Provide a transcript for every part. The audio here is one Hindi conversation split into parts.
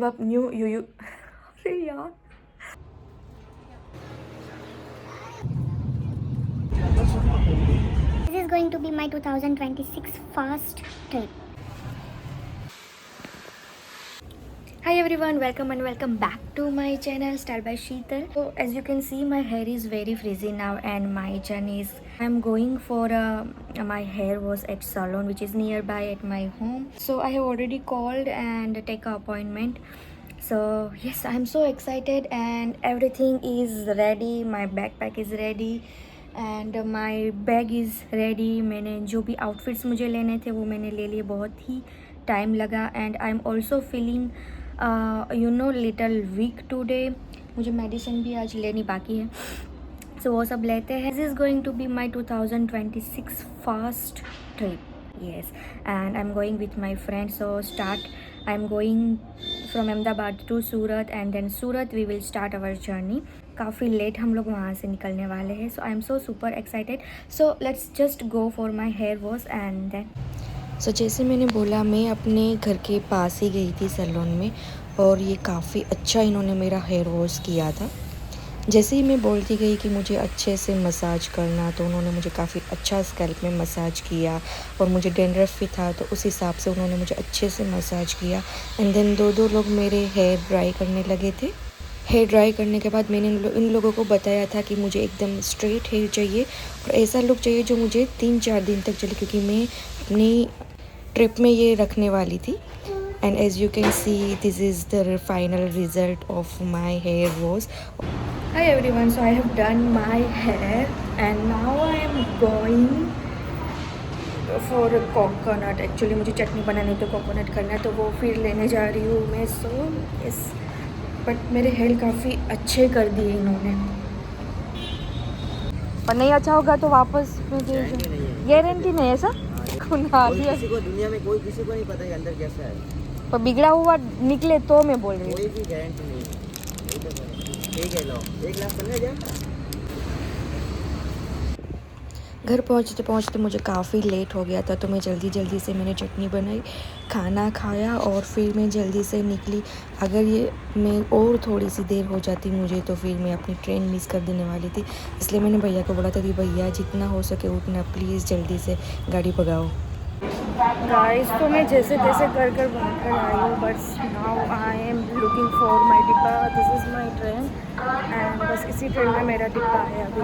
अब न्यू यू अरे यार This is going to be my 2026 first trip. Hi everyone, welcome and welcome back to my channel Style by Sheetal. So as you can see, my hair is very frizzy now and my journey is I'm going for my hair was at salon which is nearby at my home. So I have already called and take an appointment. So yes, I'm so excited and everything is ready. My backpack is ready and my bag is ready. मैंने जो भी आउटफिट्स मुझे लेने थे वो मैंने ले लिए. बहुत ही टाइम लगा and I am also feeling you know little weak today. मुझे मेडिसिन भी आज लेनी बाकी है. सो वो सब लेते हैं. This is going to be my 2026 first trip. Yes, and I'm going with my friends. So I'm going from Ahmedabad to Surat and then Surat we will start our journey. काफ़ी लेट हम लोग वहाँ से निकलने वाले हैं. So I am so super excited. So let's just go for my hair wash and then. So जैसे मैंने बोला, मैं अपने घर के पास ही गई थी सैलून में और ये काफ़ी अच्छा इन्होंने मेरा हेयर वॉश किया था. जैसे ही मैं बोलती गई कि मुझे अच्छे से मसाज करना, तो उन्होंने मुझे काफ़ी अच्छा स्कैल्प में मसाज किया. और मुझे डेंड्रफ भी था तो उस हिसाब से उन्होंने मुझे अच्छे से मसाज किया. एंड देन दो लोग मेरे हेयर ड्राई करने लगे थे. हेयर ड्राई करने के बाद मैंने इन लोगों को बताया था कि मुझे एकदम स्ट्रेट हेयर चाहिए और ऐसा लुक चाहिए जो मुझे 3-4 दिन तक चले, क्योंकि मैं अपनी ट्रिप में ये रखने वाली थी. And as you can see, this is the final result of my hair wash. Hi everyone, so I have done my hair and now I am going for a coconut. Actually मुझे चटनी बनानी तो कोकोनट करना है, तो वो फिर लेने जा रही हूँ मैं. सो यस, बट मेरे हेयर काफ़ी अच्छे कर दिए इन्होंने. पर नहीं अच्छा होगा तो वापस गारंटी नहीं है ऐसा. किसी को दुनिया में कोई किसी को नहीं पता है अंदर कैसा है. पर बिगड़ा हुआ निकले तो मैं बोल रही हूँ. कोई भी गारंटी नहीं है. ठीक है, लो 1 लाख करने जा. घर पहुँचते पहुँचते मुझे काफ़ी लेट हो गया था, तो मैं जल्दी से मैंने चटनी बनाई, खाना खाया और फिर मैं जल्दी से निकली. अगर ये मैं और थोड़ी सी देर हो जाती मुझे, तो फिर मैं अपनी ट्रेन मिस कर देने वाली थी. इसलिए मैंने भैया को बोला था कि भैया जितना हो सके उतना प्लीज़ जल्दी से गाड़ी भगाओ. गाइस, तो मैं जैसे तैसे कर बनकर आई हूँ, but now I am looking for my डिब्बा. This is my train and बस इसी ट्रेन में मेरा डिब्बा है अभी.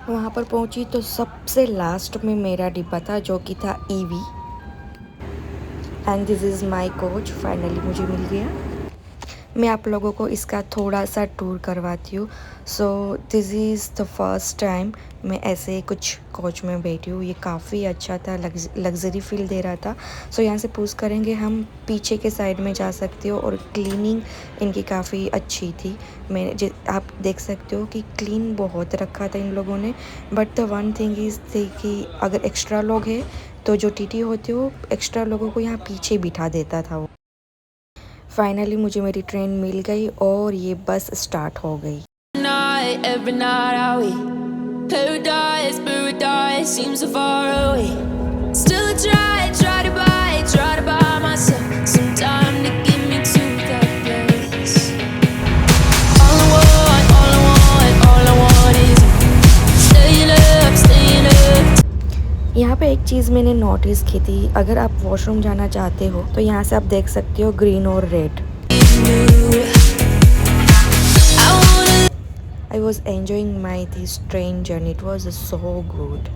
वहाँ पर पहुँची तो सबसे लास्ट में मेरा डिब्बा था, जो कि था EV. And this is my coach. Finally मुझे मिल गया. मैं आप लोगों को इसका थोड़ा सा टूर करवाती हूँ. So this is the first time मैं ऐसे कुछ कोच में बैठी हूँ. ये काफ़ी अच्छा था, लग्जरी फील दे रहा था. सो यहाँ से पूछ करेंगे हम पीछे के साइड में जा सकते हो और क्लीनिंग इनकी काफ़ी अच्छी थी. आप देख सकते हो कि क्लीन बहुत रखा था इन लोगों ने. But the one thing is थी कि अगर एक्स्ट्रा लोग हैं तो जो टीटी होते हो एक्स्ट्रा लोगों को यहाँ पीछे बिठा देता था वो. फाइनली मुझे मेरी ट्रेन मिल गई और ये बस स्टार्ट हो गई. Every night are we paradise seems so far away. Still I try to buy myself some time to get me to that place. All I want is staying up. यहाँ पे एक चीज़ मैंने नोटिस की थी. अगर आप वॉशरूम जाना चाहते हो तो यहाँ से आप देख सकते हो ग्रीन और red. I was enjoying this train journey. It was so good.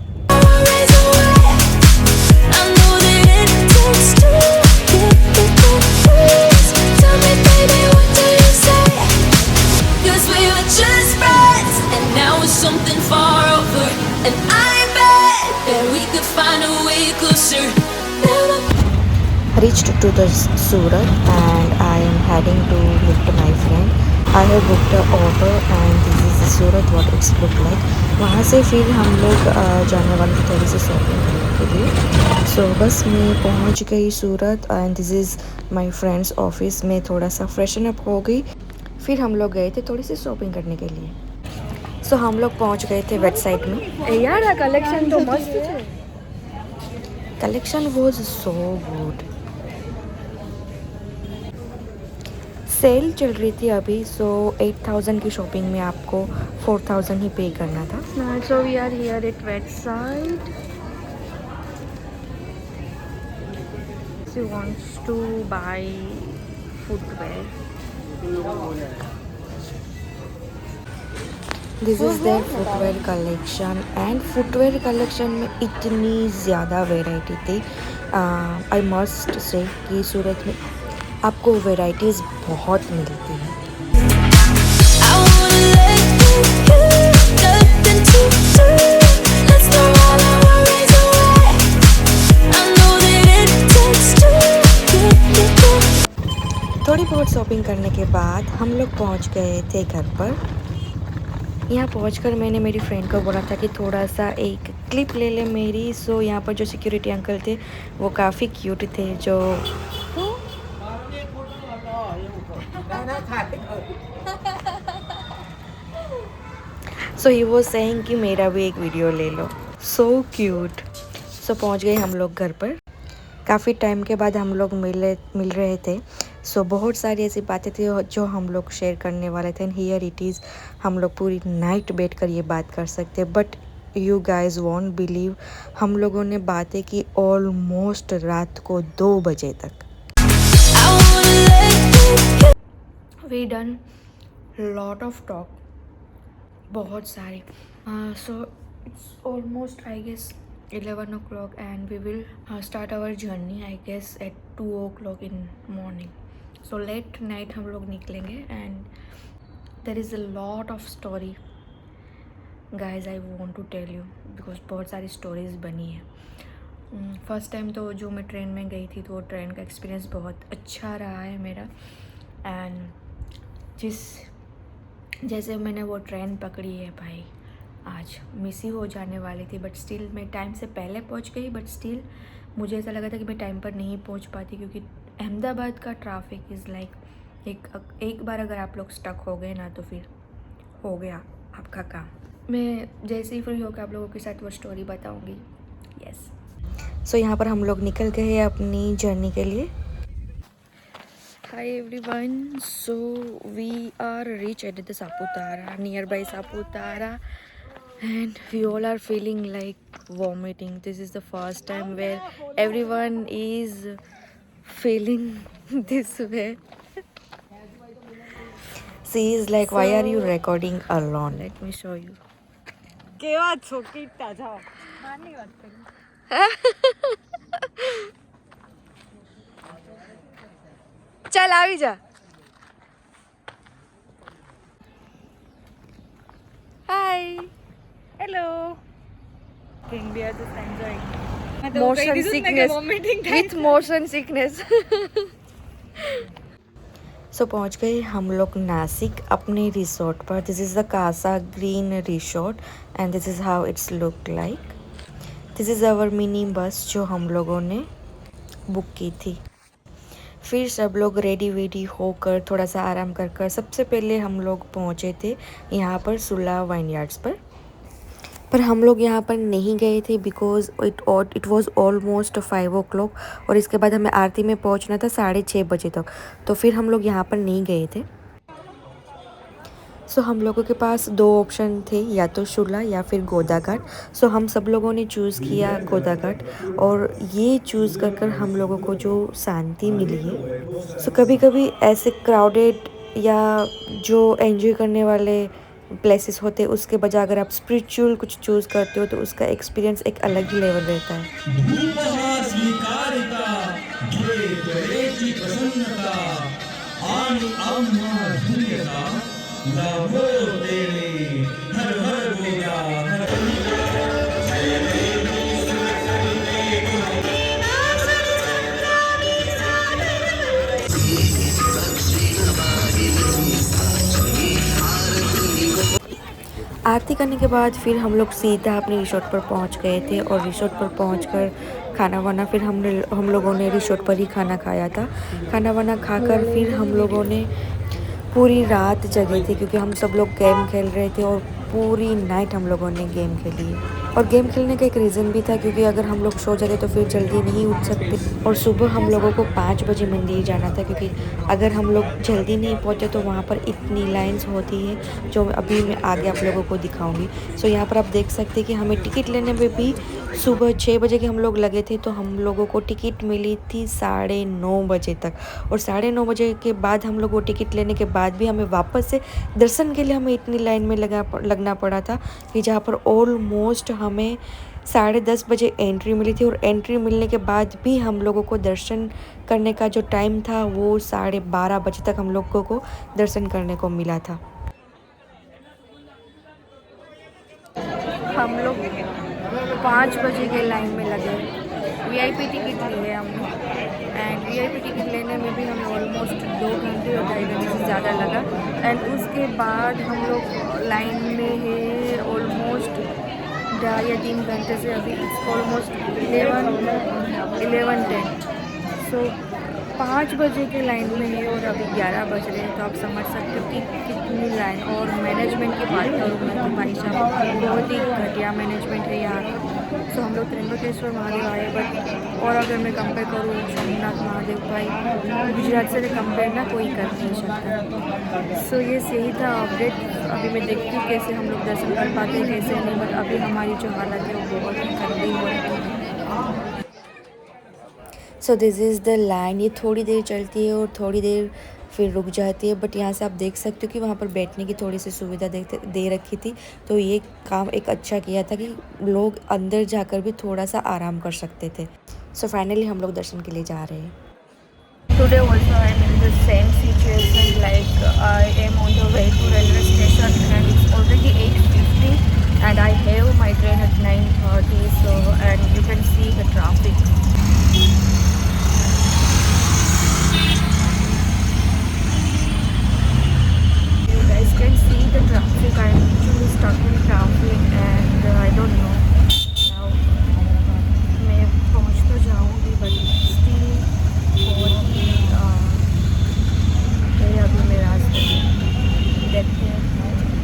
Something far over, and I bet that we could find a way closer. Reached to the Surat and I am heading to meet my friend. I have booked an auto and this is Surat what it's look like. वहाँ से फिर हम लोग जाने वाले थे थोड़ी सी शॉपिंग करने के लिए. सो बस मैं पहुँच गई Surat and this is my friends office. में थोड़ा सा फ्रेशन अप हो गई, फिर हम लोग गए थे थोड़ी सी शॉपिंग करने के लिए. सो हम लोग पहुँच गए थे वेब साइट में. यार कलेक्शन तो मस्त है. Collection was so good. Sale चल रही थी अभी, सो 8000 की शॉपिंग में आपको 4000 ही पे करना था. So we are here at west side. She wants to buy footwear. This is their footwear collection and footwear collection में इतनी ज़्यादा वैरायटी थी. I must say कि सूरत में आपको वैराइटीज़ बहुत मिलती हैं. I wanna let you nothing to do. Let's throw all our worries away. I know that it takes two. थोड़ी बहुत शॉपिंग करने के बाद हम लोग पहुंच गए थे घर पर. यहाँ पहुंचकर मैंने मेरी फ्रेंड को बोला था कि थोड़ा सा एक क्लिप ले ले मेरी. सो यहाँ पर जो सिक्योरिटी अंकल थे वो काफ़ी क्यूट थे. जो सो ही वो सेइंग कि मेरा भी एक वीडियो ले लो. So cute. सो पहुँच गए हम लोग घर पर. काफ़ी टाइम के बाद हम लोग मिल रहे थे. सो बहुत सारी ऐसी बातें थी जो हम लोग शेयर करने वाले थे. And here it is. हम लोग पूरी नाइट बैठकर ये बात कर सकते हैं. But you guys won't believe, हम लोगों ने बातें की ऑलमोस्ट रात को 2 बजे तक. We done lot of talk, बहुत सारे. So it's almost I guess 11 o'clock and we will start our journey I guess at 2 o'clock in morning. So late night हम लोग निकलेंगे and there is a lot of story guys I want to tell you because बहुत सारी stories बनी है. फर्स्ट टाइम तो जो मैं ट्रेन में गई थी तो वो ट्रेन का एक्सपीरियंस बहुत अच्छा रहा है मेरा. एंड जैसे मैंने वो ट्रेन पकड़ी है भाई, आज मिस ही हो जाने वाली थी. बट स्टिल मैं टाइम से पहले पहुंच गई. बट स्टिल मुझे ऐसा लगा था कि मैं टाइम पर नहीं पहुंच पाती क्योंकि अहमदाबाद का ट्रैफिक इज़ लाइक एक बार अगर आप लोग स्टक हो गए ना तो फिर हो गया आपका काम. मैं जैसे ही फ्री होकर आप लोगों के साथ वो स्टोरी बताऊंगी. यस. सो यहाँ पर हम लोग निकल गए अपनी जर्नी के लिए. Hi everyone, so we are reached at the Saputara, nearby Saputara, and we all are feeling like vomiting. This is the first time where everyone is feeling this way. She is like, why are you recording alone? Let me show you. કેવા છોકીટા જાઓ માની વાત કરી. चल આવી જા. Hi. Hello King we are just enjoying. Motion sickness. With motion sickness. So पहुंच गए हम लोग नासिक अपने रिसोर्ट पर. This is the Casa Green resort and this is how it's look like. This is our mini bus जो हम लोगों ने बुक की थी. फिर सब लोग रेडी वेडी होकर थोड़ा सा आराम कर सबसे पहले हम लोग पहुंचे थे यहाँ पर सुला वाइनयार्ड्स पर हम लोग यहाँ पर नहीं गए थे because it was almost 5 o'clock और इसके बाद हमें आरती में पहुँचना था 6:30 बजे तक. तो फिर हम लोग यहाँ पर नहीं गए थे. सो हम लोगों के पास 2 ऑप्शन थे, या तो शुला या फिर गोदा घाट. सो हम सब लोगों ने चूज़ किया गोदा घाट और ये चूज़ कर हम लोगों को जो शांति मिली है. सो कभी कभी ऐसे क्राउडेड या जो एंजॉय करने वाले प्लेसेस होते हैं उसके बजाय अगर आप स्पिरिचुअल कुछ चूज़ करते हो तो उसका एक्सपीरियंस एक अलग ही लेवल रहता है. आरती करने के बाद फिर हम लोग सीधा अपने रिसोर्ट पर पहुंच गए थे और रिसोर्ट पर पहुंचकर खाना वाना फिर हम लोगों ने रिसोर्ट पर ही खाना खाया था. खाना वाना खाकर फिर हम लोगों ने पूरी रात जगे थे क्योंकि हम सब लोग गेम खेल रहे थे और पूरी नाइट हम लोगों ने गेम खेली है. और गेम खेलने का एक रीज़न भी था क्योंकि अगर हम लोग सो जाते तो फिर जल्दी नहीं उठ सकते, और सुबह हम लोगों को 5 बजे मंदिर जाना था क्योंकि अगर हम लोग जल्दी नहीं पहुँचे तो वहाँ पर इतनी लाइंस होती है जो अभी मैं आगे आप लोगों को दिखाऊंगी। सो यहाँ पर आप देख सकते हैं कि हमें टिकट लेने में भी सुबह 6 बजे के हम लोग लगे थे, तो हम लोगों को टिकट मिली थी 9:30 बजे तक। और 9:30 बजे के बाद हम लोग वो टिकट लेने के बाद भी हमें वापस से दर्शन के लिए हमें इतनी लाइन में लगना पड़ा था कि जहाँ पर ऑलमोस्ट हमें 10:30 बजे एंट्री मिली थी, और एंट्री मिलने के बाद भी हम लोगों को दर्शन करने का जो टाइम था वो 12:30 बजे तक हम लोगों को दर्शन करने को मिला था। हम लोग 5 बजे के लाइन में लगे, वीआईपी टिकट लिए हमने, एंड वीआईपी टिकट लेने में भी हमें ऑलमोस्ट 2 घंटे और 2.5 घंटे से ज़्यादा लगा। एंड उसके बाद हम लोग लाइन में है ऑलमोस्ट 2 या 3 घंटे से, अभी इट्स ऑलमोस्ट 11:10। सो 5 बजे के लाइन में है और अभी 11 बज रहे हैं, तो आप समझ सकते हो कि कितनी लाइन। और मैनेजमेंट की बात करूँ मैं तो भाई साहब बहुत ही घटिया मैनेजमेंट है यहाँ का। सो हम लोग त्र्यंबकेश्वर महादेव आए, बट और अगर मैं कंपेयर करूँ सोमनाथ महादेव, भाई गुजरात से कंपेयर ना कोई कर नहीं सकता। सो ये सही था अपडेट। अभी मैं देखती हूँ कैसे हम लोग दर्शन कर पाते हैं कैसे नहीं, बट अभी हमारी जो हालत है वो बहुत ही गंदी हो रही है। So this is the line. ये थोड़ी देर चलती है और थोड़ी देर फिर रुक जाती है, बट यहाँ से आप देख सकते हो कि वहाँ पर बैठने की थोड़ी सी सुविधा दे रखी थी, तो ये काम एक अच्छा किया था कि लोग अंदर जाकर भी थोड़ा सा आराम कर सकते थे। सो फाइनली हम लोग दर्शन के लिए जा रहे हैं। Today also I am in the same situation, like I am on the way to railway station and it's already 8:50 and I have my train at 9:30, so and you can see the traffic. You guys can see the traffic. I am actually stuck in traffic and I don't know now. मैं पहुँच तो जाऊँगी बट स्टिल बहुत ही अभी मैं रास्ते देखते हैं।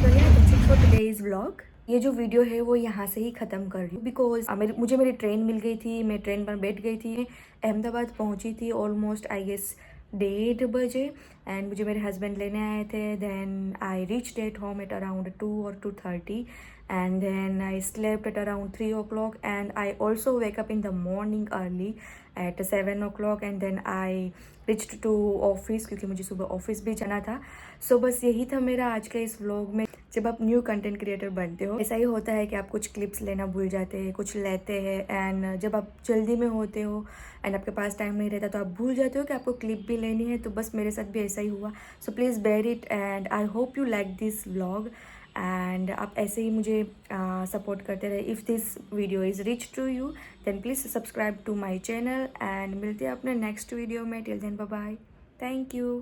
तो यार that's it for today's vlog. ये जो वीडियो है वो यहाँ से ही ख़त्म कर रही हूँ बिकॉज मुझे मेरी ट्रेन मिल गई थी। मैं ट्रेन पर बैठ गई थी, अहमदाबाद पहुँची थी ऑलमोस्ट आई गेस 1:30 बजे, एंड मुझे मेरे हस्बैंड लेने आए थे। Then I reached at home at around 2 or 2:30 and then I slept at around 3 o'clock and I also wake up in the morning early at 7 o'clock and then I reached to office क्योंकि मुझे सुबह ऑफिस भी जाना था। सो बस यही था मेरा आज का इस व्लॉग में। जब आप न्यू कंटेंट क्रिएटर बनते हो ऐसा ही होता है कि आप कुछ क्लिप्स लेना भूल जाते हैं, कुछ लेते हैं, एंड जब आप जल्दी में होते हो एंड आपके पास टाइम नहीं रहता तो आप भूल जाते हो कि आपको क्लिप भी लेनी है। तो बस मेरे साथ भी ऐसा ही हुआ। So please bear it and I hope you like this vlog and आप ऐसे ही मुझे सपोर्ट करते रहे। If this video is reach to you then please subscribe to my channel and मिलते हैं अपने नेक्स्ट वीडियो में। Till then bye bye, thank you.